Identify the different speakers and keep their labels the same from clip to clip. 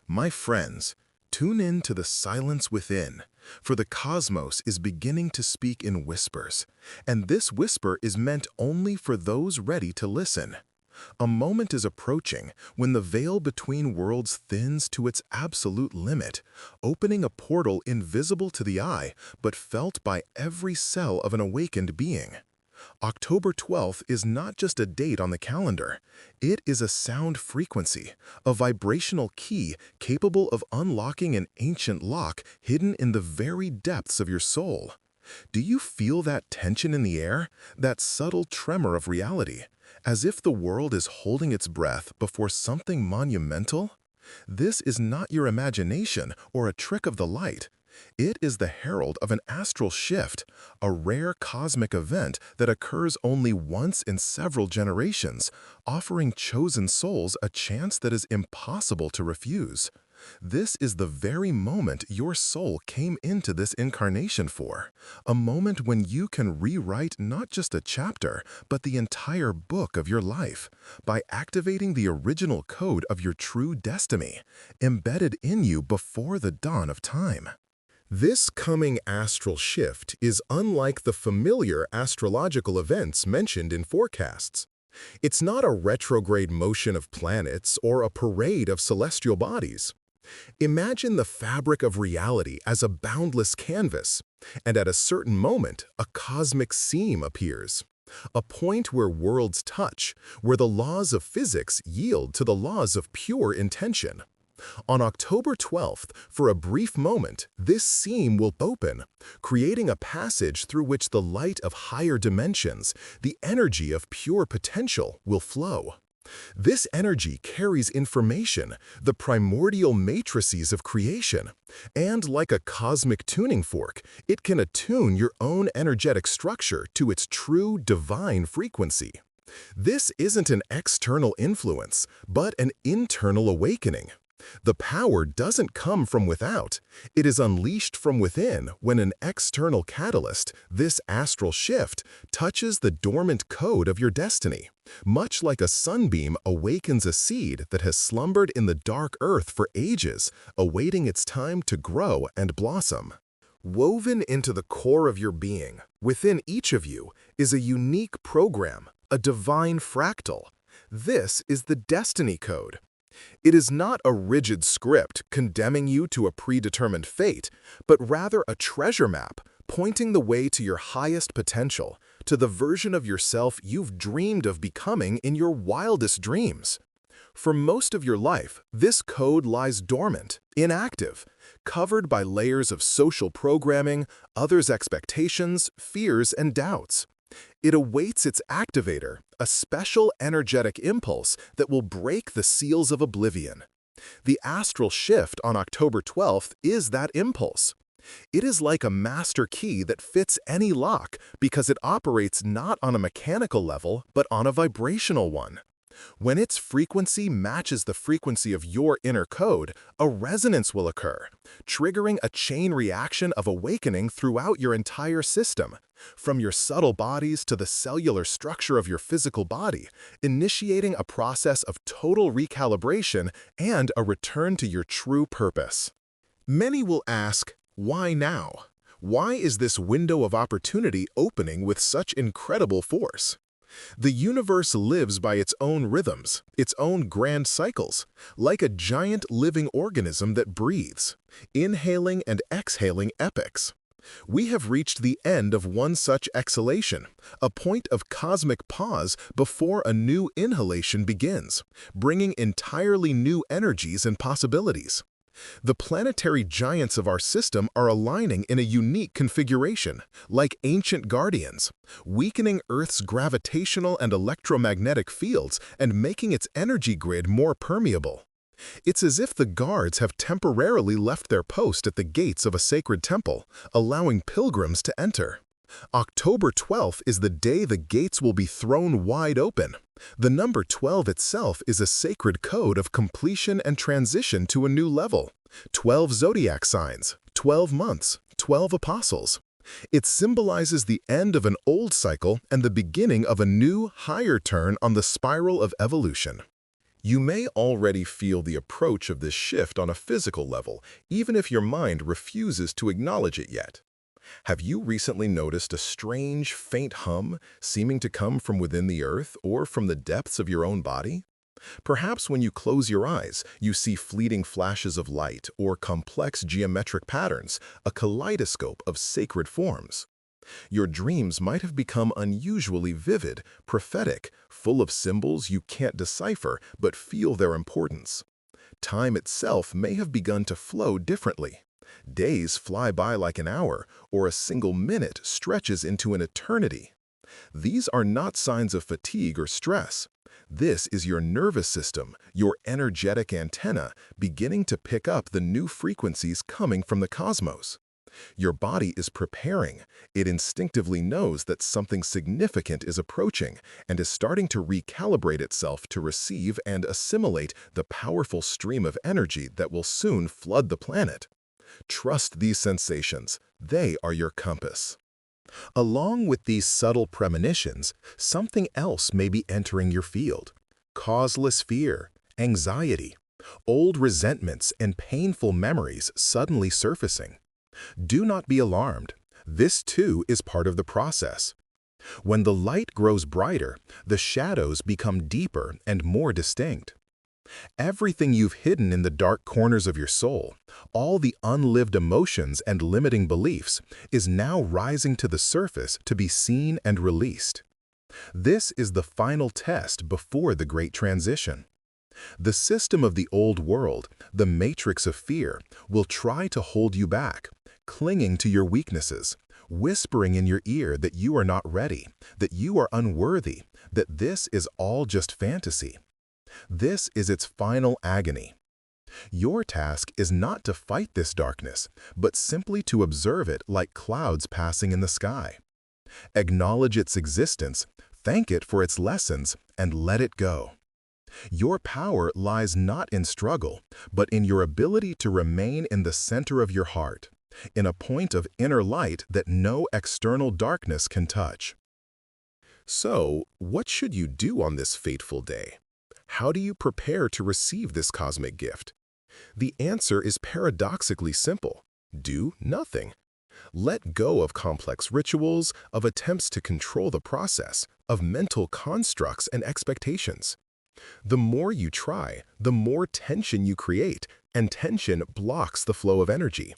Speaker 1: My friends, tune in to the silence within, for the cosmos is beginning to speak in whispers, and this whisper is meant only for those ready to listen. A moment is approaching when the veil between worlds thins to its absolute limit, opening a portal invisible to the eye but felt by every cell of an awakened being. October 12th is not just a date on the calendar. It is a sound frequency, a vibrational key capable of unlocking an ancient lock hidden in the very depths of your soul. Do you feel that tension in the air, that subtle tremor of reality, as if the world is holding its breath before something monumental? This is not your imagination or a trick of the light. It is the herald of an astral shift, a rare cosmic event that occurs only once in several generations, offering chosen souls a chance that is impossible to refuse. This is the very moment your soul came into this incarnation for, a moment when you can rewrite not just a chapter, but the entire book of your life, by activating the original code of your true destiny, embedded in you before the dawn of time. This coming astral shift is unlike the familiar astrological events mentioned in forecasts. It's not a retrograde motion of planets or a parade of celestial bodies. Imagine the fabric of reality as a boundless canvas, and at a certain moment, a cosmic seam appears. A point where worlds touch, where the laws of physics yield to the laws of pure intention. On October 12th, for a brief moment, this seam will open, creating a passage through which the light of higher dimensions, the energy of pure potential, will flow. This energy carries information, the primordial matrices of creation, and like a cosmic tuning fork, it can attune your own energetic structure to its true divine frequency. This isn't an external influence, but an internal awakening. The power doesn't come from without. It is unleashed from within when an external catalyst, this astral shift, touches the dormant code of your destiny, much like a sunbeam awakens a seed that has slumbered in the dark earth for ages, awaiting its time to grow and blossom. Woven into the core of your being, within each of you, is a unique program, a divine fractal. This is the destiny code. It is not a rigid script condemning you to a predetermined fate, but rather a treasure map pointing the way to your highest potential, to the version of yourself you've dreamed of becoming in your wildest dreams. For most of your life, this code lies dormant, inactive, covered by layers of social programming, others' expectations, fears, and doubts. It awaits its activator, a special energetic impulse that will break the seals of oblivion. The astral shift on October 12th is that impulse. It is like a master key that fits any lock because it operates not on a mechanical level but on a vibrational one. When its frequency matches the frequency of your inner code, a resonance will occur, triggering a chain reaction of awakening throughout your entire system, from your subtle bodies to the cellular structure of your physical body, initiating a process of total recalibration and a return to your true purpose. Many will ask, why now? Why is this window of opportunity opening with such incredible force? The universe lives by its own rhythms, its own grand cycles, like a giant living organism that breathes, inhaling and exhaling epochs. We have reached the end of one such exhalation, a point of cosmic pause before a new inhalation begins, bringing entirely new energies and possibilities. The planetary giants of our system are aligning in a unique configuration, like ancient guardians, weakening Earth's gravitational and electromagnetic fields and making its energy grid more permeable. It's as if the guards have temporarily left their post at the gates of a sacred temple, allowing pilgrims to enter. October 12th is the day the gates will be thrown wide open. The number 12 itself is a sacred code of completion and transition to a new level. 12 zodiac signs, 12 months, 12 apostles. It symbolizes the end of an old cycle and the beginning of a new, higher turn on the spiral of evolution. You may already feel the approach of this shift on a physical level, even if your mind refuses to acknowledge it yet. Have you recently noticed a strange, faint hum seeming to come from within the earth or from the depths of your own body? Perhaps when you close your eyes, you see fleeting flashes of light or complex geometric patterns, a kaleidoscope of sacred forms. Your dreams might have become unusually vivid, prophetic, full of symbols you can't decipher but feel their importance. Time itself may have begun to flow differently. Days fly by like an hour, or a single minute stretches into an eternity. These are not signs of fatigue or stress. This is your nervous system, your energetic antenna, beginning to pick up the new frequencies coming from the cosmos. Your body is preparing. It instinctively knows that something significant is approaching and is starting to recalibrate itself to receive and assimilate the powerful stream of energy that will soon flood the planet. Trust these sensations. They are your compass. Along with these subtle premonitions, something else may be entering your field. Causeless fear, anxiety, old resentments, and painful memories suddenly surfacing. Do not be alarmed. This too is part of the process. When the light grows brighter, the shadows become deeper and more distinct. Everything you've hidden in the dark corners of your soul, all the unlived emotions and limiting beliefs, is now rising to the surface to be seen and released. This is the final test before the great transition. The system of the old world, the matrix of fear, will try to hold you back, clinging to your weaknesses, whispering in your ear that you are not ready, that you are unworthy, that this is all just fantasy. This is its final agony. Your task is not to fight this darkness, but simply to observe it like clouds passing in the sky. Acknowledge its existence, thank it for its lessons, and let it go. Your power lies not in struggle, but in your ability to remain in the center of your heart, in a point of inner light that no external darkness can touch. So, what should you do on this fateful day? How do you prepare to receive this cosmic gift? The answer is paradoxically simple. Do nothing. Let go of complex rituals, of attempts to control the process, of mental constructs and expectations. The more you try, the more tension you create, and tension blocks the flow of energy.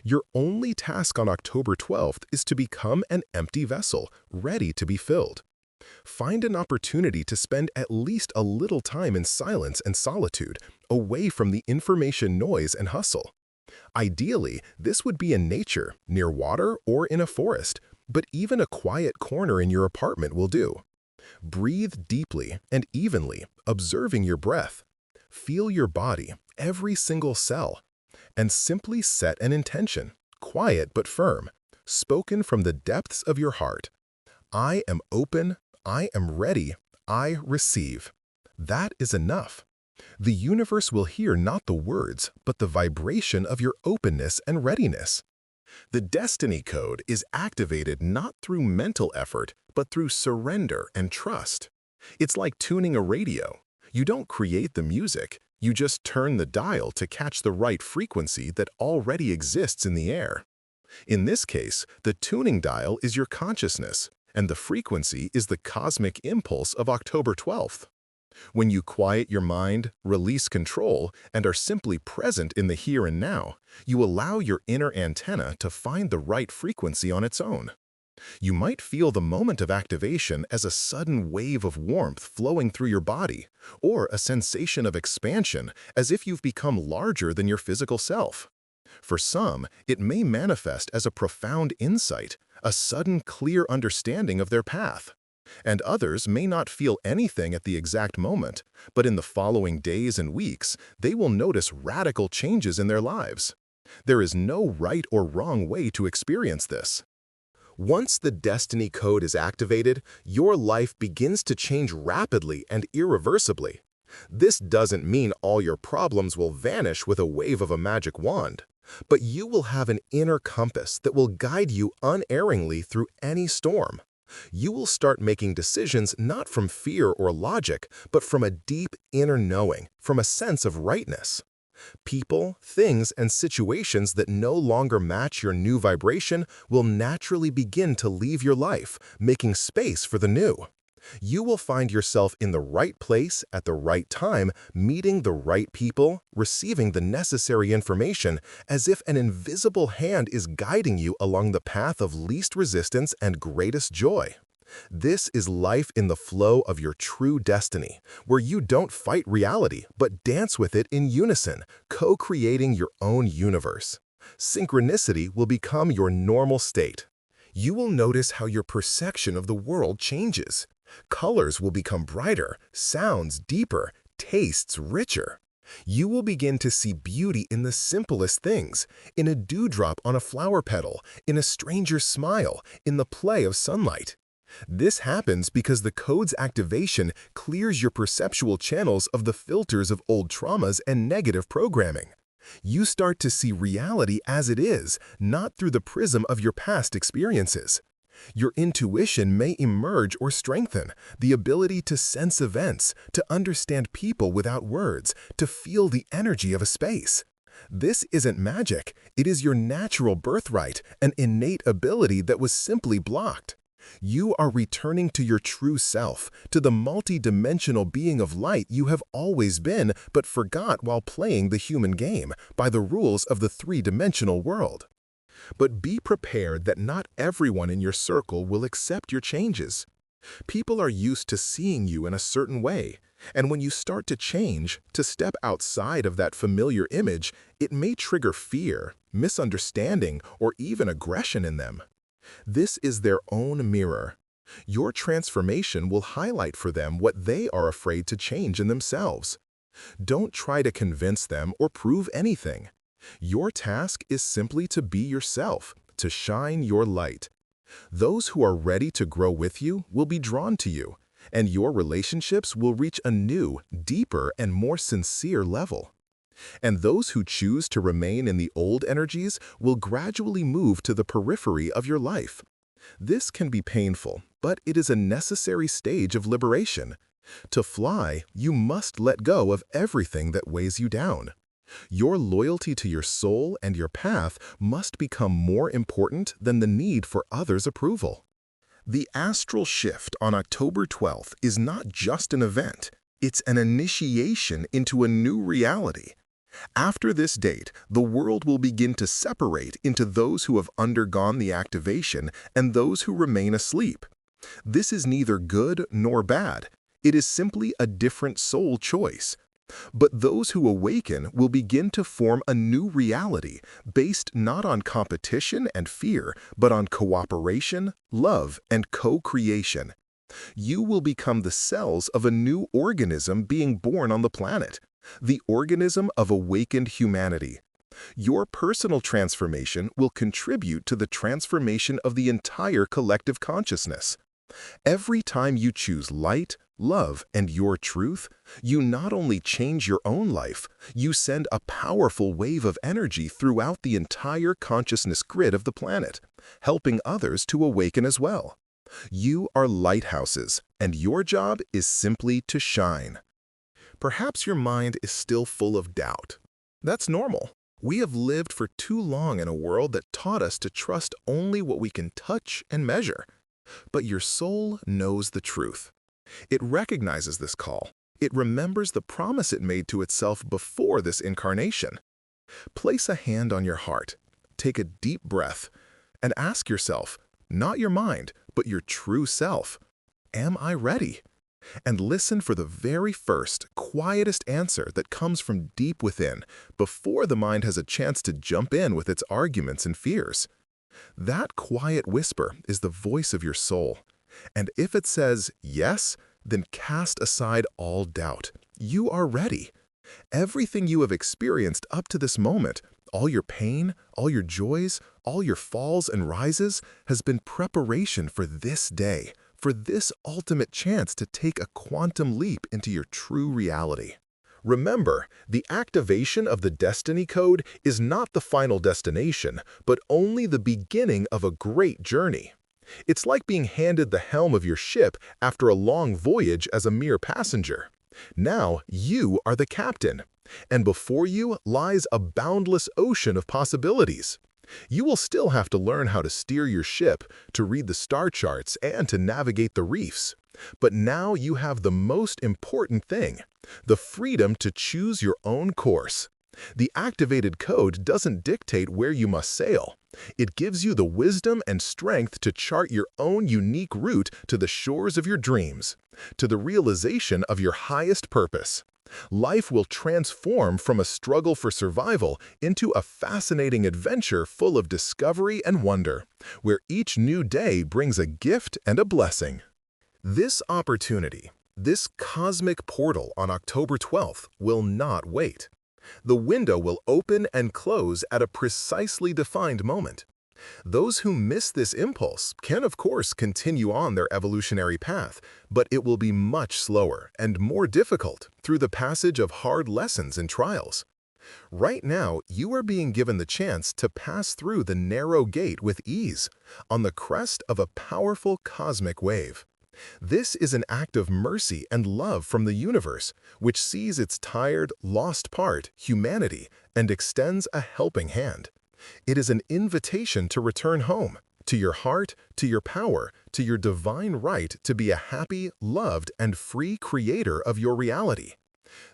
Speaker 1: Your only task on October 12th is to become an empty vessel, ready to be filled. Find an opportunity to spend at least a little time in silence and solitude, away from the information noise and hustle. Ideally, this would be in nature, near water, or in a forest, but even a quiet corner in your apartment will do. Breathe deeply and evenly, observing your breath. Feel your body, every single cell, and simply set an intention, quiet but firm, spoken from the depths of your heart. I am open, I am ready, I receive. That is enough. The universe will hear not the words, but the vibration of your openness and readiness. The destiny code is activated not through mental effort, but through surrender and trust. It's like tuning a radio. You don't create the music, you just turn the dial to catch the right frequency that already exists in the air. In this case, the tuning dial is your consciousness, and the frequency is the cosmic impulse of October 12th. When you quiet your mind, release control, and are simply present in the here and now, you allow your inner antenna to find the right frequency on its own. You might feel the moment of activation as a sudden wave of warmth flowing through your body, or a sensation of expansion as if you've become larger than your physical self. For some, it may manifest as a profound insight, a sudden clear understanding of their path. And others may not feel anything at the exact moment, but in the following days and weeks, they will notice radical changes in their lives. There is no right or wrong way to experience this. Once the destiny code is activated, your life begins to change rapidly and irreversibly. This doesn't mean all your problems will vanish with a wave of a magic wand, but you will have an inner compass that will guide you unerringly through any storm. You will start making decisions not from fear or logic, but from a deep inner knowing, from a sense of rightness. People, things, and situations that no longer match your new vibration will naturally begin to leave your life, making space for the new. You will find yourself in the right place at the right time, meeting the right people, receiving the necessary information, as if an invisible hand is guiding you along the path of least resistance and greatest joy. This is life in the flow of your true destiny, where you don't fight reality, but dance with it in unison, co-creating your own universe. Synchronicity will become your normal state. You will notice how your perception of the world changes. Colors will become brighter, sounds deeper, tastes richer. You will begin to see beauty in the simplest things, in a dewdrop on a flower petal, in a stranger's smile, in the play of sunlight. This happens because the code's activation clears your perceptual channels of the filters of old traumas and negative programming. You start to see reality as it is, not through the prism of your past experiences. Your intuition may emerge or strengthen, the ability to sense events, to understand people without words, to feel the energy of a space. This isn't magic, it is your natural birthright, an innate ability that was simply blocked. You are returning to your true self, to the multi-dimensional being of light you have always been but forgot while playing the human game by the rules of the three-dimensional world. But be prepared that not everyone in your circle will accept your changes. People are used to seeing you in a certain way, and when you start to change, to step outside of that familiar image, it may trigger fear, misunderstanding, or even aggression in them. This is their own mirror. Your transformation will highlight for them what they are afraid to change in themselves. Don't try to convince them or prove anything. Your task is simply to be yourself, to shine your light. Those who are ready to grow with you will be drawn to you, and your relationships will reach a new, deeper, and more sincere level. And those who choose to remain in the old energies will gradually move to the periphery of your life. This can be painful, but it is a necessary stage of liberation. To fly, you must let go of everything that weighs you down. Your loyalty to your soul and your path must become more important than the need for others' approval. The astral shift on October 12th is not just an event, it's an initiation into a new reality. After this date, the world will begin to separate into those who have undergone the activation and those who remain asleep. This is neither good nor bad. It is simply a different soul choice. But those who awaken will begin to form a new reality based not on competition and fear, but on cooperation, love, and co-creation. You will become the cells of a new organism being born on the planet, the organism of awakened humanity. Your personal transformation will contribute to the transformation of the entire collective consciousness. Every time you choose light, love, and your truth, you not only change your own life, you send a powerful wave of energy throughout the entire consciousness grid of the planet, helping others to awaken as well. You are lighthouses, and your job is simply to shine. Perhaps your mind is still full of doubt. That's normal. We have lived for too long in a world that taught us to trust only what we can touch and measure. But your soul knows the truth. It recognizes this call. It remembers the promise it made to itself before this incarnation. Place a hand on your heart, take a deep breath, and ask yourself, not your mind, but your true self, am I ready? And listen for the very first, quietest answer that comes from deep within, before the mind has a chance to jump in with its arguments and fears. That quiet whisper is the voice of your soul. And if it says yes, then cast aside all doubt. You are ready. Everything you have experienced up to this moment, all your pain, all your joys, all your falls and rises, has been preparation for this day, for this ultimate chance to take a quantum leap into your true reality. Remember, the activation of the destiny code is not the final destination, but only the beginning of a great journey. It's like being handed the helm of your ship after a long voyage as a mere passenger. Now you are the captain, and before you lies a boundless ocean of possibilities. You will still have to learn how to steer your ship, to read the star charts, and to navigate the reefs. But now you have the most important thing, the freedom to choose your own course. The activated code doesn't dictate where you must sail. It gives you the wisdom and strength to chart your own unique route to the shores of your dreams, to the realization of your highest purpose. Life will transform from a struggle for survival into a fascinating adventure full of discovery and wonder, where each new day brings a gift and a blessing. This opportunity, this cosmic portal on October 12th, will not wait. The window will open and close at a precisely defined moment. Those who miss this impulse can, of course, continue on their evolutionary path, but it will be much slower and more difficult through the passage of hard lessons and trials. Right now, you are being given the chance to pass through the narrow gate with ease, on the crest of a powerful cosmic wave. This is an act of mercy and love from the universe, which sees its tired, lost part, humanity, and extends a helping hand. It is an invitation to return home, to your heart, to your power, to your divine right to be a happy, loved, and free creator of your reality.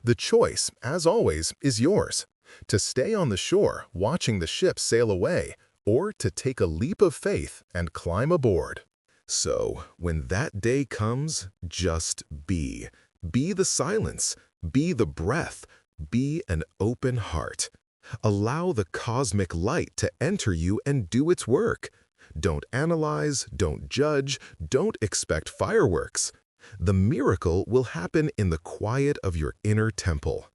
Speaker 1: The choice, as always, is yours: to stay on the shore watching the ship sail away, or to take a leap of faith and climb aboard. So, when that day comes, just be. Be the silence, be the breath, be an open heart. Allow the cosmic light to enter you and do its work. Don't analyze, don't judge, don't expect fireworks. The miracle will happen in the quiet of your inner temple.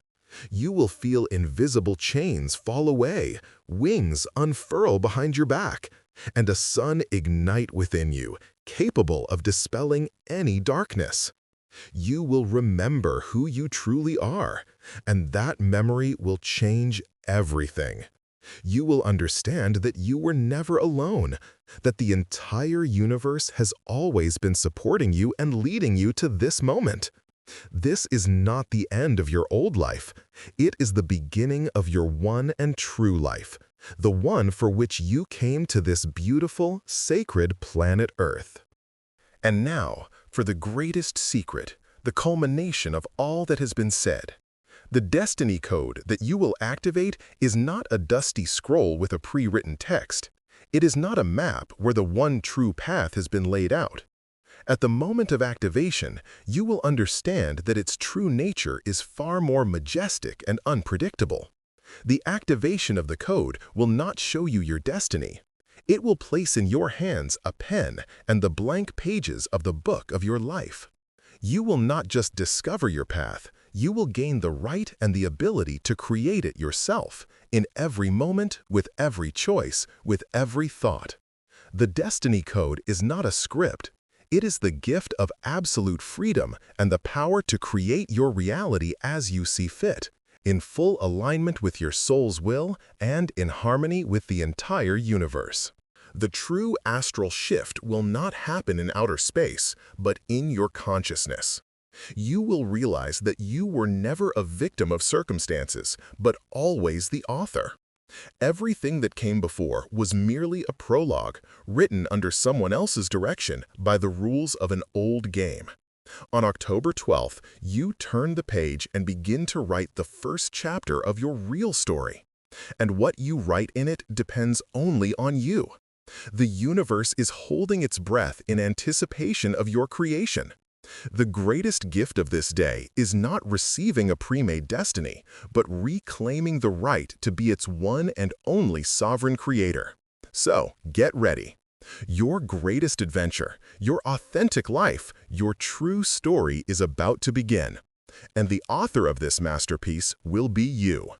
Speaker 1: You will feel invisible chains fall away, wings unfurl behind your back, and a sun ignite within you, capable of dispelling any darkness. You will remember who you truly are, and that memory will change everything. You will understand that you were never alone, that the entire universe has always been supporting you and leading you to this moment. This is not the end of your old life. It is the beginning of your one and true life, the one for which you came to this beautiful, sacred planet Earth. And now, for the greatest secret, the culmination of all that has been said. The destiny code that you will activate is not a dusty scroll with a pre-written text. It is not a map where the one true path has been laid out. At the moment of activation, you will understand that its true nature is far more majestic and unpredictable. The activation of the code will not show you your destiny. It will place in your hands a pen and the blank pages of the book of your life. You will not just discover your path, you will gain the right and the ability to create it yourself, in every moment, with every choice, with every thought. The destiny code is not a script. It is the gift of absolute freedom and the power to create your reality as you see fit, in full alignment with your soul's will and in harmony with the entire universe. The true astral shift will not happen in outer space, but in your consciousness. You will realize that you were never a victim of circumstances, but always the author. Everything that came before was merely a prologue, written under someone else's direction by the rules of an old game. On October 12th, you turn the page and begin to write the first chapter of your real story. And what you write in it depends only on you. The universe is holding its breath in anticipation of your creation. The greatest gift of this day is not receiving a pre-made destiny, but reclaiming the right to be its one and only sovereign creator. So, get ready. Your greatest adventure, your authentic life, your true story is about to begin. And the author of this masterpiece will be you.